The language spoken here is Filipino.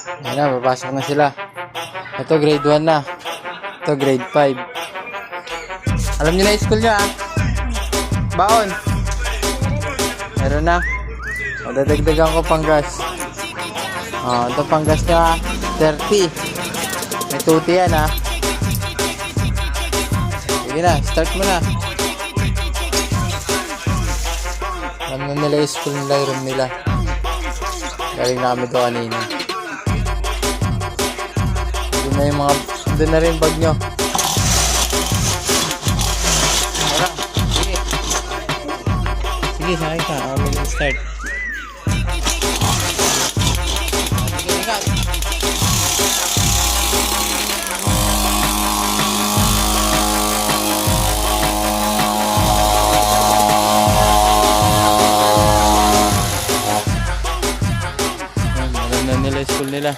Ayan na, papasok na sila. Ito grade 1 na. Ito grade 5. Alam niyo na yung school niya ah. Baon. Meron na. O, dadagdagan ko pang gas. O, ito pang gas niya 30. May tuti yan ah. Sige na, start mo na. Alam na nila yung school nila, yung room nila. Galing na kami doon kanina. Doon na yung mga, doon na rin bag nyo. Tara, sige. Sige, sakay ka. Kami na start. Sige, ikat. Alam na nila yung school nila.